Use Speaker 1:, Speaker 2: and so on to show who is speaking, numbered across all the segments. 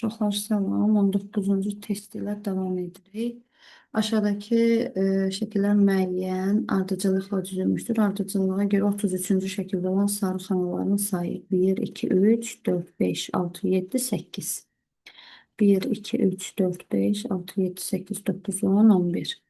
Speaker 1: Uşaqlar salam, 19-cu test ilə davam edirik. Aşağıdakı şəkillər müəyyən ardıcıllıqla düzülmüşdür. Ardıcıllığa görə 33-cü şəkildə olan sarı xanaların sayı 1, 2, 3, 4, 5, 6, 7, 8. 1, 2, 3, 4, 5, 6, 7, 8, 9, 10, 11.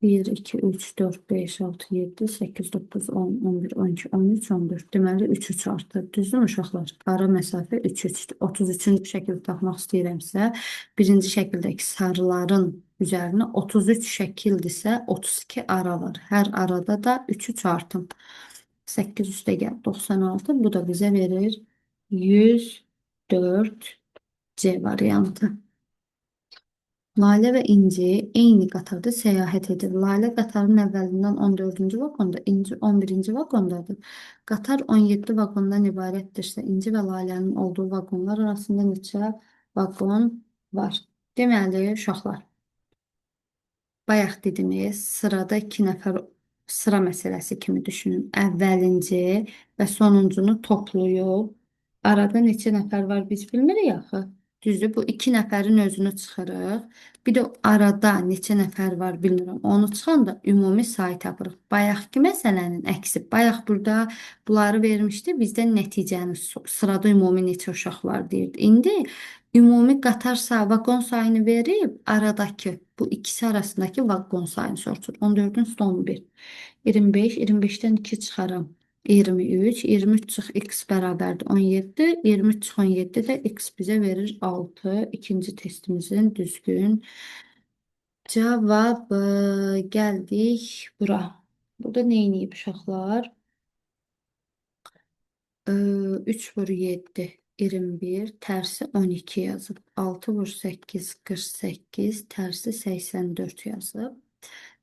Speaker 1: 1, 2, 3, 4, 5, 6, 7, 8, 9, 10, 11, 12, 13, 14. Deməli 3 artır. Düzdürmü uşaqlar? Ara məsafə 3-3-dür. 33-cü şəkildə tapmaq istəyirəmsə, birinci şəkildəki sarıların üzərinə 33 şəkildirsə, 32 ara var. Hər arada da 3-3 artım. 8 üstə gəl 96. Bu da bizə verir 104 C variantı. Lalə və İnci eyni qatarda səyahət edir. Lalə qatarın əvvəlindən 14-cü vaqonda, İnci 11-ci vaqondadır. Qatar 17 vaqondan ibarətdirsə, İnci və Lalənin olduğu vaqonlar arasında neçə vaqon var? Deməli, uşaqlar, bayaq dediniz, sırada iki nəfər sıra məsələsi kimi düşünün. Əvvəlinci və sonuncunu toplayıb, arada neçə nəfər var biz bilmirik axı. Düzdür, bu iki nəfərin özünü çıxırıq. Bir də arada neçə nəfər var bilmirəm. Onu çıxanda ümumi sayı tapırıq. Bayaqki məsələnin əksi. Bayaq burada bunları vermişdi. Bizdən nəticəni sırada ümumi neçə uşaq var deyirdi. İndi ümumi qatar sayı, vaqon sayını verib aradakı bu ikisi arasındakı vaqon sayını soruşur. 14-ün üstü 11. 25, 25-dən 2 çıxaram. 23, 23 çıx x bərabərdir 17, 23 çıx 17 də x bizə verir 6. İkinci testimizin düzgün cavabı. Gəldik bura. Burada nə edib uşaqlar? 3 vur 7, 21, tərsi 12 yazıb. 6 vur 8, 48, tərsi 84 yazıb.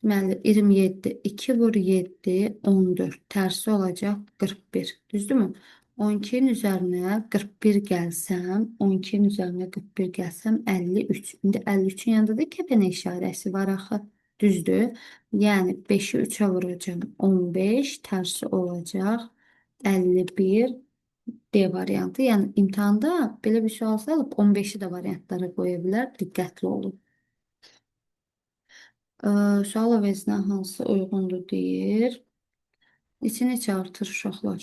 Speaker 1: Deməli 27, 2 vur 7, 14, tərsi olacaq 41. Düzdürmü? 12-nin üzərinə 41 gəlsəm, 12-nin üzərinə 41 gəlsəm 53. İndi 53-ün yanında da kəpənək işarəsi var axı. Düzdür? Yəni 5-i 3-ə vuracağım. 15, tərsi olacaq 51. D variantı. Yəni imtahanda belə bir sual salıb 15-i də variantlara qoya bilər. Diqqətli olun. Sual əvəzinə hansı uyğundur deyir. Neçə artır uşaqlar?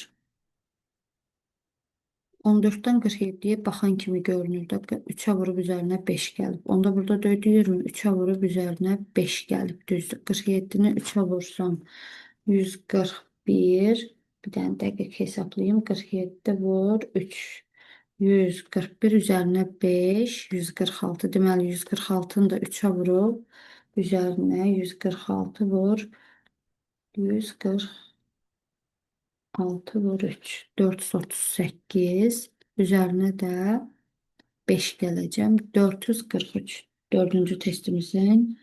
Speaker 1: 14-dən 47-yə baxan kimi görünür də 3-ə vurub üzərinə 5 gəlib. Onda burada döydü 20, 3-ə vurub üzərinə 5 gəlib. Düzdür. 47-ni 3-ə vursam 141. Bir dənə dəqiq hesablayayım. 47 vur 3. 141 üzərinə 5, 146. Deməli 146-nı da 3-ə vurub üzərinə 146 vur 146 6 vur 3. 438. Üzərinə də 5 gələcəm. 443. Dördüncü testimizin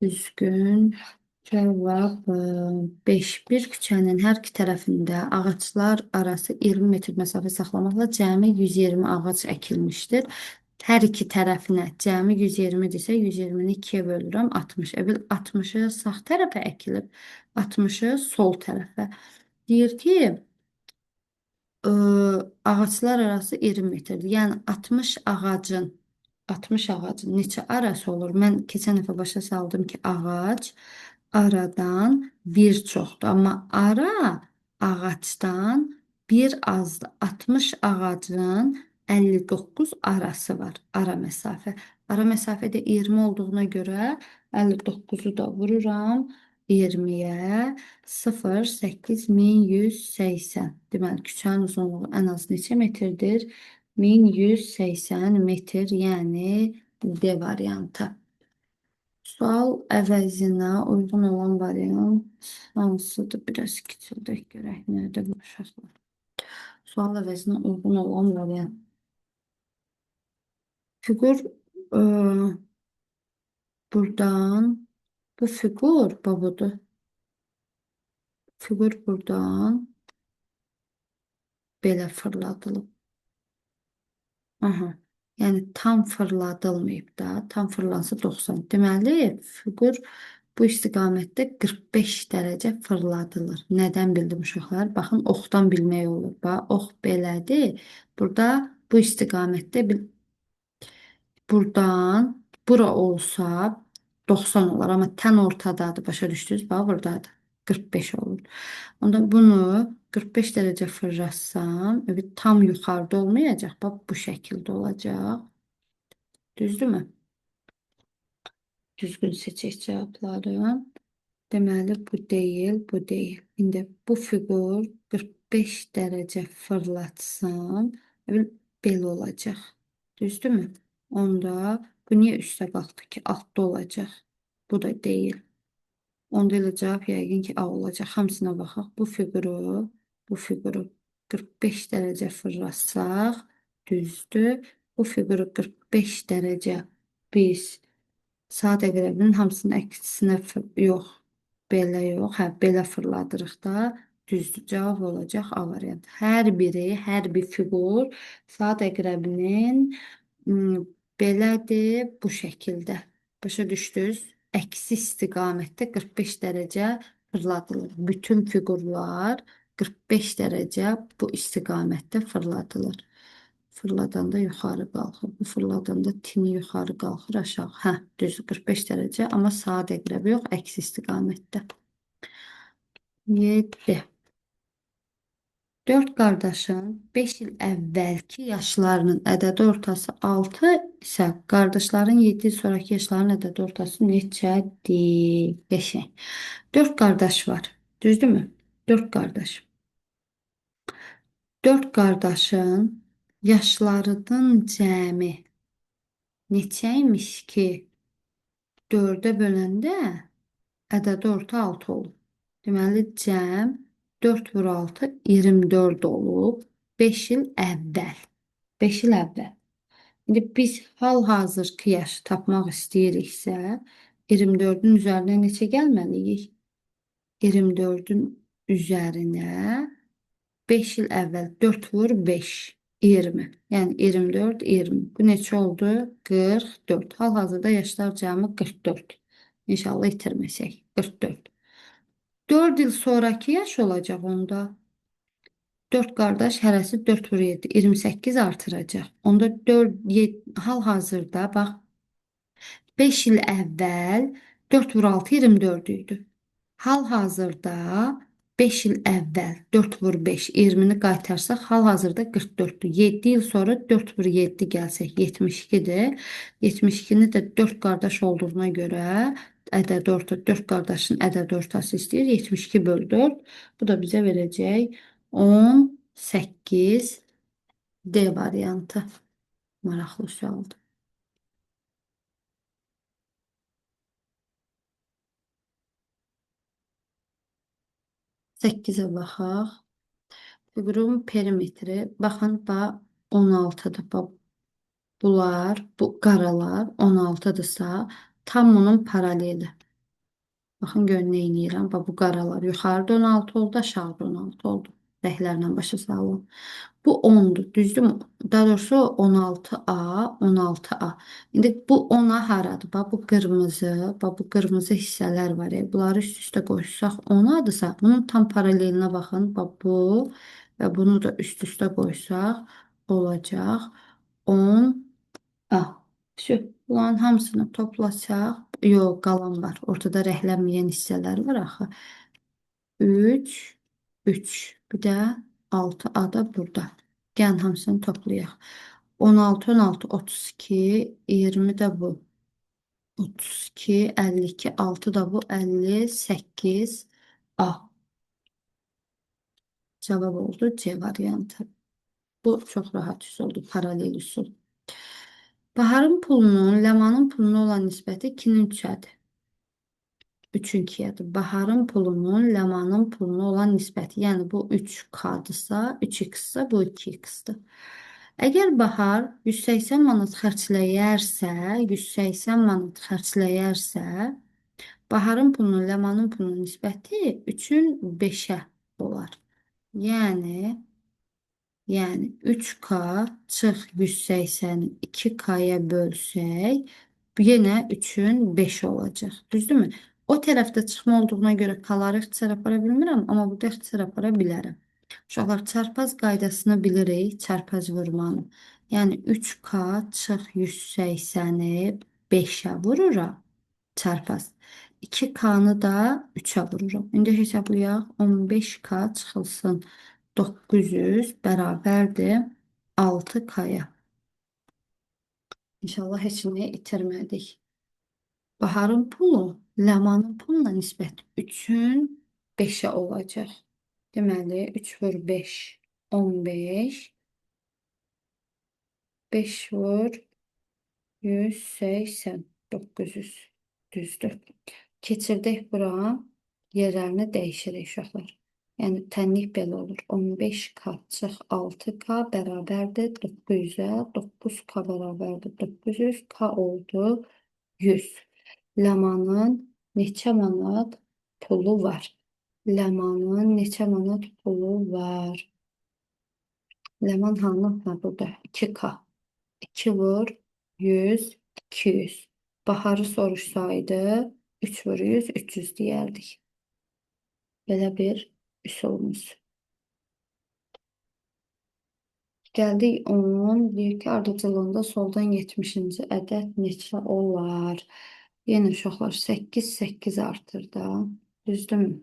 Speaker 1: düzgün cavabı 5. Bir küçənin hər iki tərəfində ağaclar arası 20 metr məsafə saxlamaqla cəmi 120 ağac əkilmişdir. Hər iki tərəfinə cəmi 120-dirsə 120-ni 2-yə bölürəm 60. Əvvəl 60-ı sağ tərəfə əkilib, 60-ı sol tərəfə. Deyir ki, ağaclar arası 20 metrdir. Yəni 60 ağacın neçə arası olur? Mən keçən dəfə başa saldım ki, ağac aradan bir çoxdur. Amma ara ağacdan bir azdır. 60 ağacın 59 arası var. Ara məsafə. Ara məsafə də 20 olduğuna görə 59-u da vururam 20-yə 0,8180. Deməli, küçənin uzunluğu ən az neçə metrdir? 1180 metr, yəni D variantı. Sual əvəzinə uyğun olan variant hansıdır? Biraz kiçildək görək nədir bu uşaqlar. Sual əvəzinə uyğun olan variant. Fiqur buradan, bu fiqur budur. Fiqur buradan belə fırladılıb. Aha. Yəni tam fırladılmayıb da. Tam fırlansa 90. Deməli, fiqur bu istiqamətdə 45 dərəcə fırladılır. Nədən bildim uşaqlar? Baxın, oxdan bilmək olur. Bax, ox belədir. Burada bu istiqamətdə buradan bura olsa 90 olar, amma tən ortadadır. Başa düşdünüz? Bax, buradadır. 45 olur. Onda bunu 45 derece fırlatsam, tam yukarıda olmayacak. Bak, bu şekilde olacak. Düzdürmü? Düzgün seçək cevapları. Deməli, bu deyil, bu deyil. İndi bu fiqur 45 dərəcə fırlatsam, belə olacaq. Düzdürmü? Onda bu niyə üstə qalxdı ki? Altda olacaq. Bu da deyil. Onda elə cavab yəqin ki, A olacaq. Hamısına baxaq. Bu fiquru 45 dərəcə fırlatsaq, düzdür. Bu fiquru 45 dərəcə biz saat əqrəbinin hamısının əksinə yox, belə yox, hə, belə fırladırıq da, düzdür. Cavab olacaq A variantı. Hər bir fiqur saat əqrəbinin belədir, bu şəkildə. Başa düşdünüz? Əksi istiqamətdə 45 dərəcə fırladılır. Bütün fiqurlar 45 dərəcə bu istiqamətdə fırladılır. Fırladanda yuxarı qalxır. Bu fırladanda tini yuxarı qalxır, aşağı. Hə, düz 45 dərəcə, amma saat əqrəbi yox, əksi istiqamətdə. 7. Dörd qardaşın 5 il əvvəlki yaşlarının ədədi ortası 6 isə qardaşların 7 il sonraki yaşlarının ədədi ortası neçədir? Qəşəng. Dörd qardaş var. Düzdürmü? Dörd qardaş. Dörd qardaşın yaşlarının cəmi neçəymiş ki, 4-ə böləndə ədədi orta 6 olub. Deməli, cəm 4 vur 6 24 olub. 5 il əvvəl. 5 il əvvəl. İndi biz hal-hazırki yaşı tapmaq istəyiriksə, 24-ün üzərinə neçə gəlməliyik? 24-ün üzərinə 5 il əvvəl 4 vur 5, 20. Yəni 24, 20. Bu neçə oldu? 44. Hal-hazırda yaşlar cəmi 44. İnşallah itirməsək. 44. 4 il sonraki yaş olacaq onda. 4 qardaş hərəsi 4 vur 7, 28 artıracaq. Onda 4, hal-hazırda bax 5 il əvvəl 4 vur 6 24 idi. Hal-hazırda 5 il əvvəl 4 vur 5 20-ni qaytarsaq hal-hazırda 44-dür. 7 il sonra 4 vur 7 gəlsək 72-dir. 72-ni də 4 qardaş olduğuna görə ədəd orta 4 qardaşın ədəd ortası istəyir. 72 bölü 4. Bu da bizə verəcək 18 D variantı. Maraqlı sualdır. 8-ə baxaq. Fiqurun perimetri. Baxın, 16-dır. Bunlar, bu qaralar 16-dırsa, tam onun paraleli. Baxın, görün nə edirəm. Bu qaralar yuxarıda 16 oldu, aşağıda 16 oldu. Rəhlərlə başa salın. Bu 10'dur, düzdürmü? Daha doğrusu 16A, 16A. İndi bu 10'a haradır? Bu qırmızı, bu qırmızı hissələr var. Bunları üst-üstə qoysaq 10'adırsa, bunun tam paralelinə baxın. Bu və bunu da üst-üstə qoysaq olacaq 10A. Şu, bunların hamısını toplasaq, yox, qalan var. Ortada rəhlənməyən hissələr var axı. 3, 3. Bir də 6A da burada. Gəlin hamısını toplayaq. 16, 16, 32, 20 də bu. 32, 52, 6 da bu. 58, A. Cavab oldu C variantı. Bu çox rahat üsul oldu. Paralel üsul. Baharın pulunun Ləmanın puluna olan nisbəti 2-nin 3-ədir. 3'ün 2'yadır. Baharın pulunun Ləmanın puluna olan nisbəti. Yəni bu 3K-dırsa, 3X-sə bu 2X-dır. Əgər Bahar 180 manat xərcləyərsə, Baharın pulunun Ləmanın pulunun nisbəti 3'ün 5'ə olar. Yəni 3K çıx 180'i 2K'ya bölsək, yenə 3'ün 5 olacaq. Düzdürmü? O tərəfdə çıxma olduğuna görə K'ları ixtisar apara bilmirəm, amma burada ixtisar apara bilərəm. Uşaqlar, çarpaz qaydasını bilirik, çarpaz vurmanı. Yəni 3K çıx 180-i 5-ə vururam. Çarpaz. 2K'nı da 3'ə vururam. İndi hesablayaq. 15K çıxılsın 900 bərabərdir 6K'ya. İnşallah heç nə itirmədik. Baharın pulu Ləmanın puluna nisbət 3'ün 5'ə olacaq. Deməli 3 vur 5 15, 5 vur 180 900 düzdür. Keçirdək bura yerlərini dəyişirik uşaqlar. Yəni tənlik belə olur. 15K çıx 6K bərabərdir 900-ə. 9K bərabərdir 900K oldu 100. Ləmanın neçə manat pulu var? Ləmanın neçə manat pulu var? Ləman hanı burada? 2K. 2 vur 100 200. Baharı soruşsaydı 3 vur 100 300 deyərdik. Belə bir üsulumuz. Gəldik onun deyir ki, ardıcıllığında soldan 70-ci ədəd neçə olar? Yenə uşaqlar 8 8 artır da. Düzdürmü?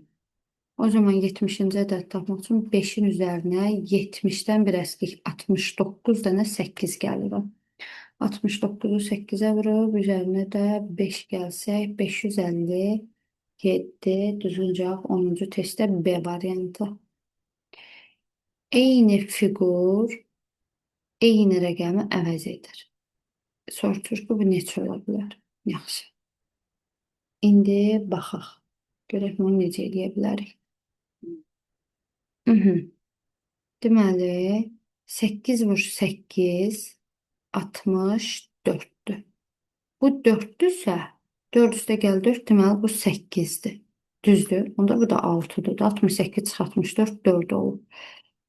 Speaker 1: O zaman 70-ci ədəd tapmaq üçün 5-in üzərinə 70-dən bir əskik 69 dənə 8 gəlir. 69'u 8'e vurup üzerine de 5 gelsek 557 düzgün cevap 10. testte B variantı. Eyni figur eyni rəqəmi əvəz edir. Soruşur ki, bu neçə ola bilər? Yaxşı. İndi baxaq. Görək bunu necə edə bilərik. Deməli 8 vur 8 64'dür. Bu 4'dürsə 4 üstə gəl 4 deməli bu 8'dir. Düzdür? Onda bu da 6'dır. 68 çıx 64 4 olur.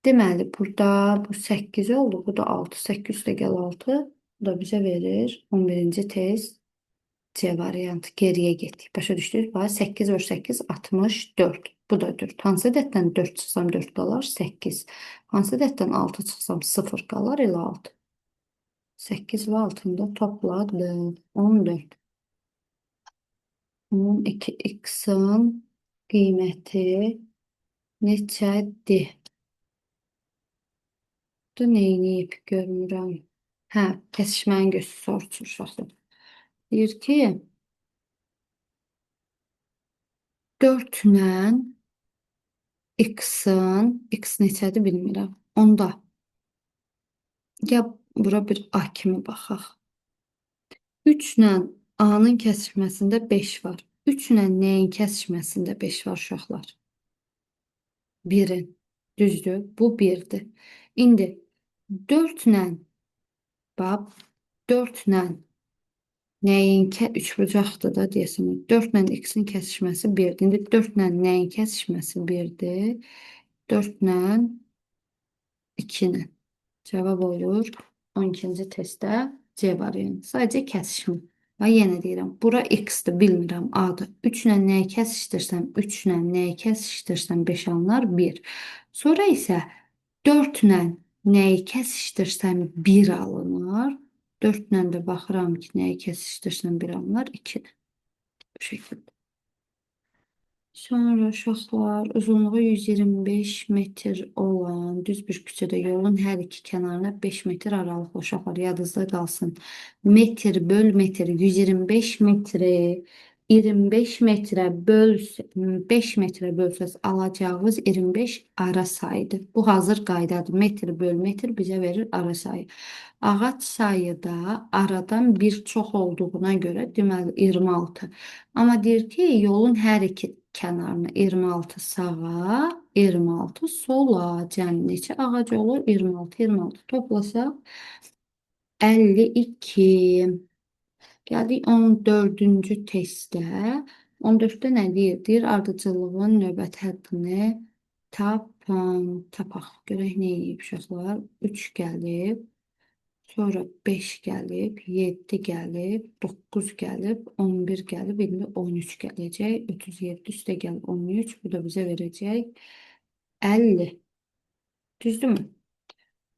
Speaker 1: Deməli burada bu 8 oldu. Bu da 6. 8 üstə gəl 6. Bu da bizə verir 11-ci test C variantı. Geriyə getdik. Başa düşdünüz? Bax 8 vur 8 64. Bu da 4. Hansı ədəddən 4 çıxsam 4 qalar? 8. Hansı ədəddən 6 çıxsam 0 qalar? Elə 6. 8 ve 6'ında topladım. 14. 12x'in qiyməti neçədir? Bu neyniyib görmürəm. Hə, kəsişməyin göstərisi soruşur uşaqlar. Deyir ki, 4 ilə x neçədir bilmirəm. Onda ya bura bir a kimi baxaq. 3 ilə a-nın kəsişməsində 5 var. 3 ilə n-in kəsişməsində 5 var uşaqlar. 1'in. Düzdür? Bu 1'dir. İndi 4 ilə bax 4 ilə nəyin 3 bucaqdır da deyəsən. 4 ilə x-in kəsişməsi 1'dir. İndi 4 ilə nəyin kəsişməsi 1'dir. 4 ilə 2-nin. Cavab olur 12-ci testdə C variantı. Sadəcə kəsişmə. Və yenə deyirəm, bura x-dir, bilmirəm, a-dır. 3 ilə nəyi kəsişdirsəm, 3 ilə nəyi kəsişdirsəm 5 alınar 1. Sonra isə 4 ilə nəyi kəsişdirsəm 1 alınır. 4 ilə də baxıram ki, nəyi kəsişdirsəm 1 alınır 2-dir. Bu şəkildə. Sonra uşaqlar uzunluğu 125 metr olan düz bir küçədə yolun hər iki kənarına 5 metr aralıqlı uşaqlar yadınızda qalsın. Metr böl metr 125 metri 25 metrə böl 5 metrə bölsəz alacağınız 25 ara sayıdır. Bu hazır qaydadır. Metr böl metr bizə verir ara sayı. Ağac sayı da aradan bir çox olduğuna görə deməli 26. Amma deyir ki, yolun hər iki kənarına 26 sağa, 26 sola. Cəmi neçə ağac olur? 26, 26 toplasaq 52. Gəldik 14-cü testdə. 14-də nə deyir? Deyir ardıcıllığın növbəti həddini tapaq. Görək nə edib uşaqlar? 3 gəlib. Sonra 5 gəlib, 7 gəlib, 9 gəlib, 11 gəlib, indi 13 gələcək. 37 üstə gəlib 13, bu da bizə verəcək 50. Düzdürmü?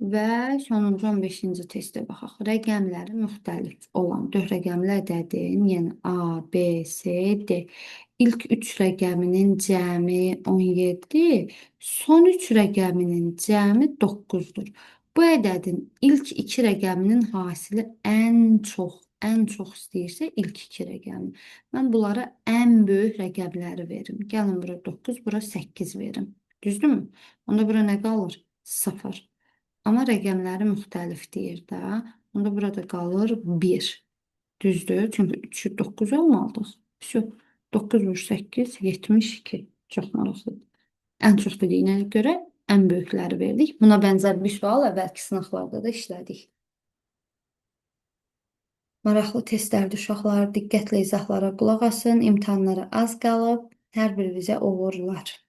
Speaker 1: Və sonuncu 15-ci testə baxaq. Rəqəmləri müxtəlif olan dövrəqəmli ədədin, yəni A, B, C, D. İlk 3 rəqəminin cəmi 17, son 3 rəqəminin cəmi 9-dur. Bu ədədin ilk 2 rəqəminin hasili ən çox istəyirsə ilk 2 rəqəmi. Mən bunlara ən böyük rəqəmləri verim. Gəlin bura 9, bura 8 verim. Düzdürmü? Onda bura nə qalır? 0. Amma rəqəmləri müxtəlif deyir də. Onda burada qalır 1. Düzdür? Çünki 3-ü 9 olmalıdır. Şu 9 vur 8, 72. Çox maraqlıdır. Ən çox dediyinə görə ən böyükləri verdik. Buna bənzər bir sual əvvəlki sınaqlarda da işlədik. Maraqlı testlərdir uşaqlar. Diqqətlə izahlara qulaq asın. İmtahanlara az qalıb. Hər birinizə uğurlar.